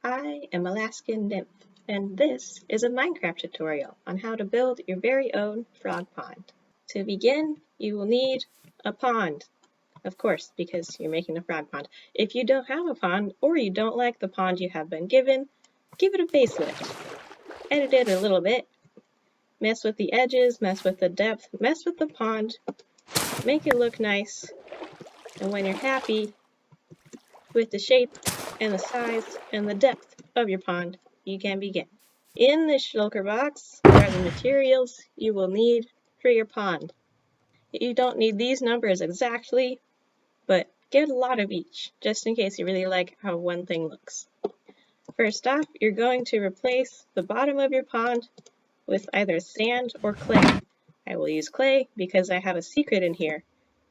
I am Alaskan Nymph, and this is a Minecraft tutorial on how to build your very own frog pond. To begin, you will need a pond, of course, because you're making a frog pond. If you don't have a pond, or you don't like the pond you have been given, give it a facelift. Edit it a little bit, mess with the edges, mess with the depth, mess with the pond, make it look nice, and when you're happy with the shape and the size and the depth of your pond, you can begin. In this shulker box are the materials you will need for your pond. You don't need these numbers exactly, but get a lot of each, just in case you really like how one thing looks. First off, you're going to replace the bottom of your pond with either sand or clay. I will use clay because I have a secret in here,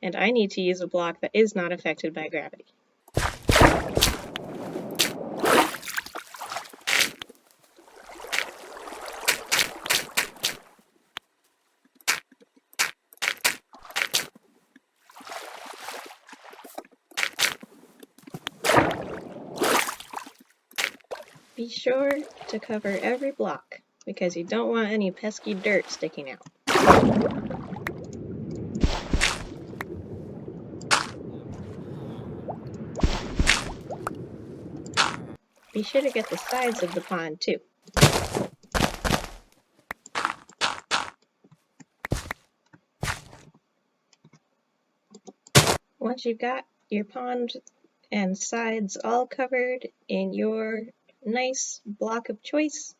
and I need to use a block that is not affected by gravity. Be sure to cover every block because you don't want any pesky dirt sticking out. Be sure to get the sides of the pond too. Once you've got your pond and sides all covered in your nice block of choice,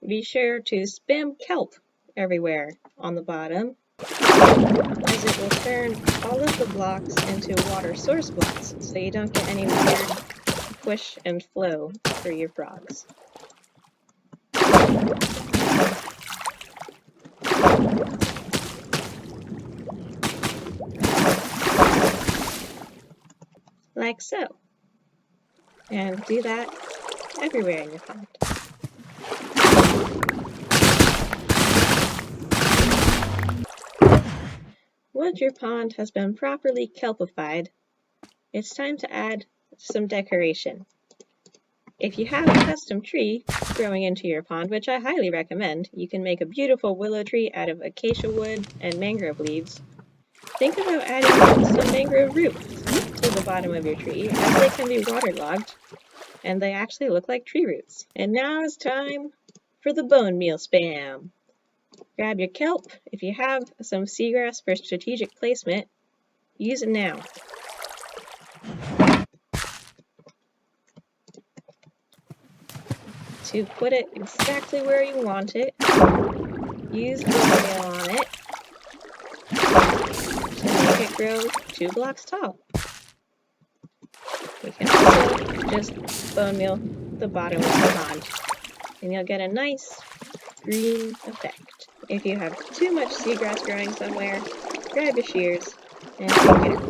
be sure to spam kelp everywhere on the bottom, as it will turn all of the blocks into water source blocks, so you don't get any weird push and flow for your frogs. Like so. And do that everywhere in your pond. Once your pond has been properly kelpified, it's time to add some decoration. If you have a custom tree growing into your pond, which I highly recommend, you can make a beautiful willow tree out of acacia wood and mangrove leaves. Think about adding some mangrove roots to the bottom of your tree, as they can be waterlogged and they actually look like tree roots. And now it's time for the bone meal spam. Grab your kelp. If you have some seagrass for strategic placement, use it now. To put it exactly where you want it, use bone meal on it to make it grow 2 blocks tall. You can also just bone meal the bottom of the pond, and you'll get a nice green effect. If you have too much seagrass growing somewhere, grab your shears and take it out.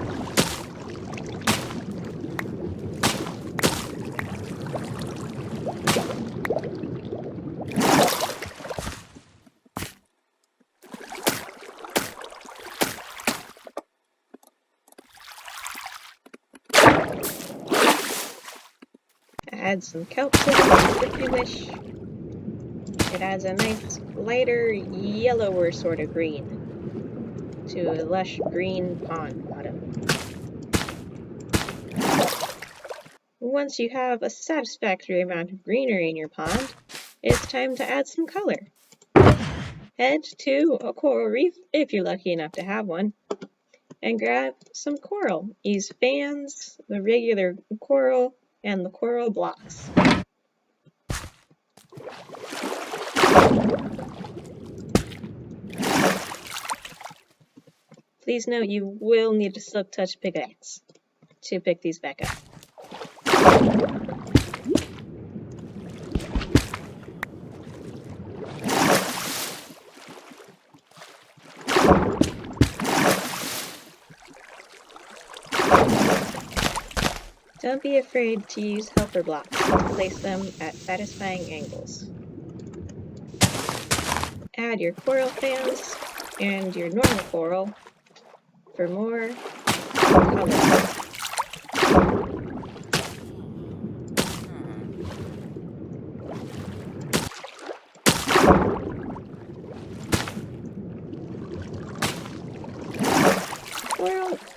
Add some kelp to it if you wish. It adds a nice lighter, yellower sort of green to a lush green pond bottom. Once you have a satisfactory amount of greenery in your pond, it's time to add some color. Head to a coral reef, if you're lucky enough to have one, and grab some coral. Use fans, the regular coral, and the coral blocks. Please note you will need a silk touch pickaxe to pick these back up. Don't be afraid to use helper blocks to place them at satisfying angles. Add your coral fans and your normal coral for more color.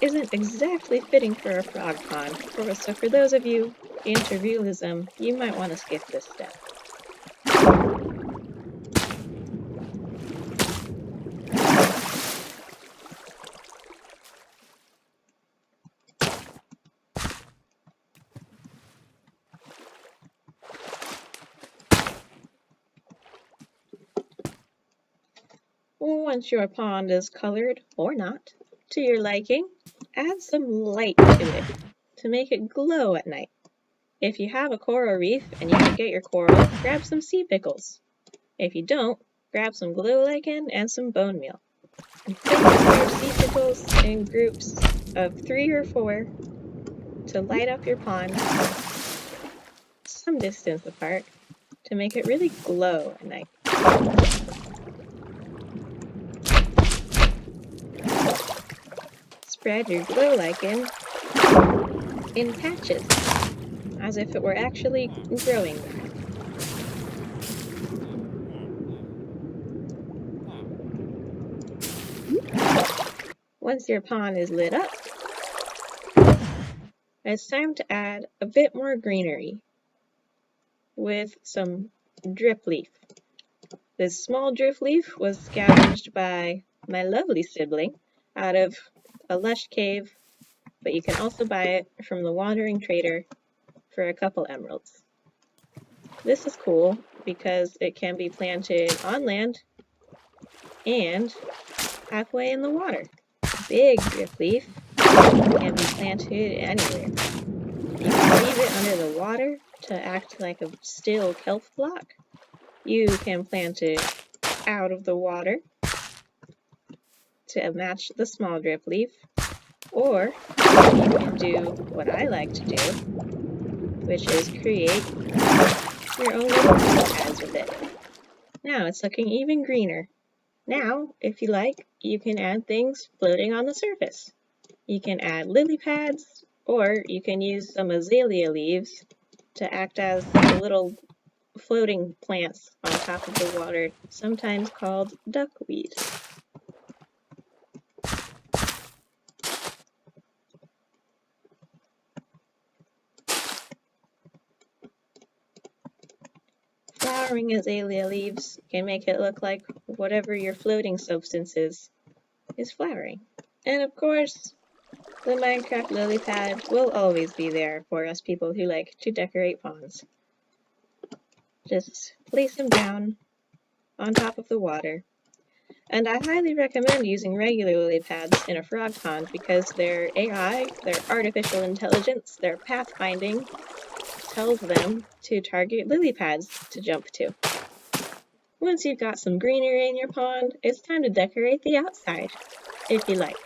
isn't exactly fitting for a frog pond, so for those of you into realism, you might want to skip this step. Once your pond is colored, or not, to your liking, add some light to it to make it glow at night. If you have a coral reef and you can get your coral, grab some sea pickles. If you don't, grab some glow lichen and some bone meal. And place your sea pickles in groups of 3 or 4 to light up your pond some distance apart to make it really glow at night. Spread your glow lichen in patches, as if it were actually growing there. Once your pond is lit up, it's time to add a bit more greenery with some drip leaf. This small drip leaf was scavenged by my lovely sibling out of a lush cave, but you can also buy it from the wandering trader for a couple emeralds. This is cool because it can be planted on land and halfway in the water. Big drip leaf can be planted anywhere. You can leave it under the water to act like a still kelp block. You can plant it out of the water to match the small drip leaf, or you can do what I like to do, which is create your own little lily pads with it. Now it's looking even greener. Now, if you like, you can add things floating on the surface. You can add lily pads, or you can use some azalea leaves to act as the little floating plants on top of the water, sometimes called duckweed. Flowering azalea leaves can make it look like whatever your floating substance is flowering. And of course, the Minecraft lily pad will always be there for us people who like to decorate ponds. Just place them down on top of the water. And I highly recommend using regular lily pads in a frog pond because their AI, their artificial intelligence, their pathfinding tells them to target lily pads to jump to. Once you've got some greenery in your pond, it's time to decorate the outside, if you like.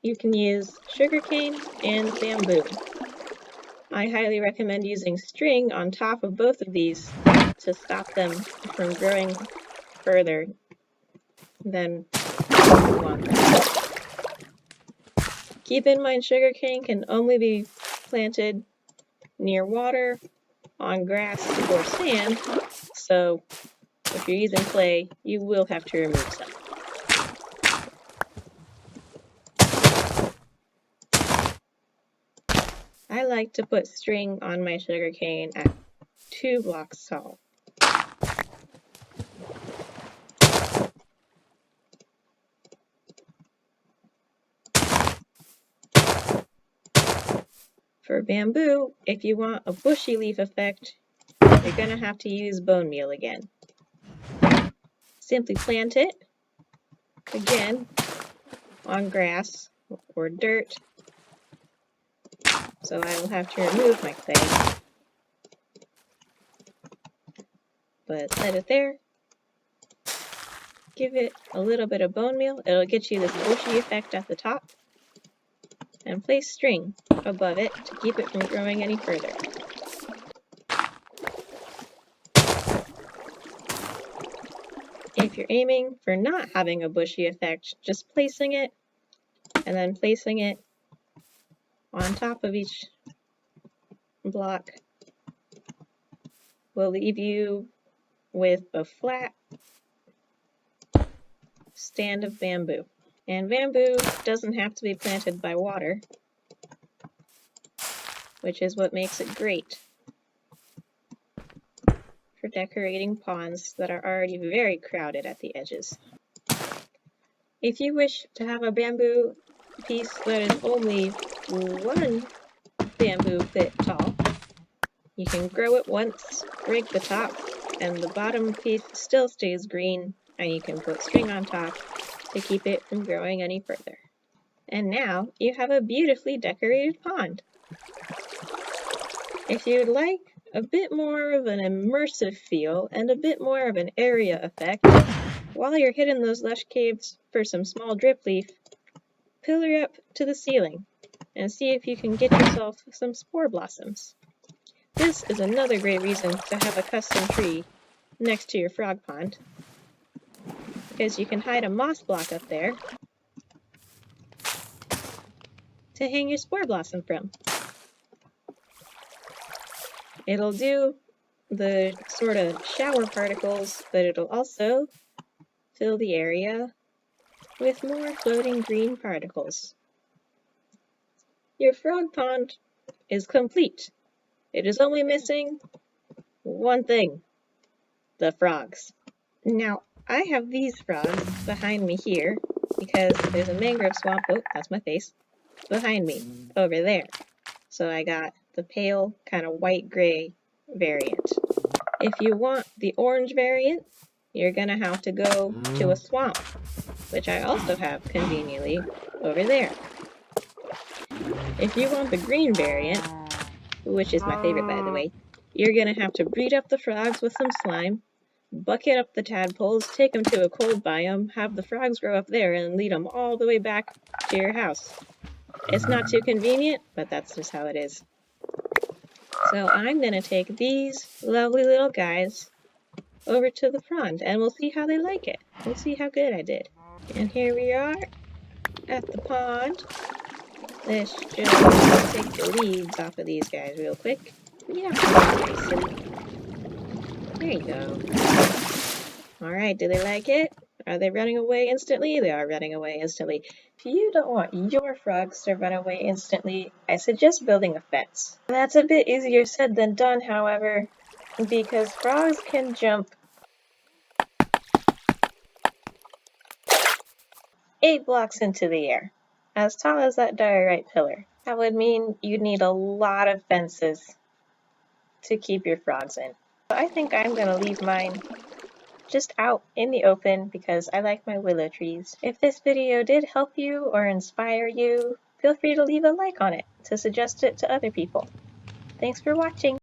You can use sugarcane and bamboo. I highly recommend using string on top of both of these to stop them from growing further than you want them. Keep in mind sugarcane can only be planted near water, on grass, or sand, so if you're using clay, you will have to remove some. I like to put string on my sugarcane at 2 blocks tall. For bamboo, if you want a bushy leaf effect, you're going to have to use bone meal again. Simply plant it, again, on grass or dirt, so I will have to remove my clay. But let it there. Give it a little bit of bone meal. It'll get you this bushy effect at the top. And place string above it to keep it from growing any further. If you're aiming for not having a bushy effect, just placing it and then placing it on top of each block will leave you with a flat stand of bamboo. And bamboo doesn't have to be planted by water, which is what makes it great for decorating ponds that are already very crowded at the edges. If you wish to have a bamboo piece that is only 1 bamboo foot tall, you can grow it once, break the top, and the bottom piece still stays green, and you can put string on top to keep it from growing any further. And now you have a beautifully decorated pond. If you'd like a bit more of an immersive feel and a bit more of an area effect, while you're hitting those lush caves for some small drip leaf, pillar up to the ceiling and see if you can get yourself some spore blossoms. This is another great reason to have a custom tree next to your frog pond, because you can hide a moss block up there to hang your spore blossom from. It'll do the sort of shower particles, but it'll also fill the area with more floating green particles. Your frog pond is complete. It is only missing one thing: the frogs. Now, I have these frogs behind me here because there's a mangrove swamp, oh, that's my face, behind me, over there. So I got the pale, kind of white-gray variant. If you want the orange variant, you're gonna have to go to a swamp, which I also have conveniently over there. If you want the green variant, which is my favorite by the way, you're gonna have to breed up the frogs with some slime, bucket up the tadpoles, take them to a cold biome, have the frogs grow up there, and lead them all the way back to your house. It's not too convenient, but that's just how it is. So I'm gonna take these lovely little guys over to the front and we'll see how they like it. We'll see how good I did. And here we are at the pond. Let's just take the leaves off of these guys real quick. Yeah, very silly. There you go. Alright, do they like it? Are they running away instantly? They are running away instantly. If you don't want your frogs to run away instantly, I suggest building a fence. That's a bit easier said than done, however, because frogs can jump 8 blocks into the air, as tall as that diorite pillar. That would mean you'd need a lot of fences to keep your frogs in. So I think I'm gonna leave mine just out in the open because I like my willow trees. If this video did help you or inspire you, feel free to leave a like on it to suggest it to other people. Thanks for watching!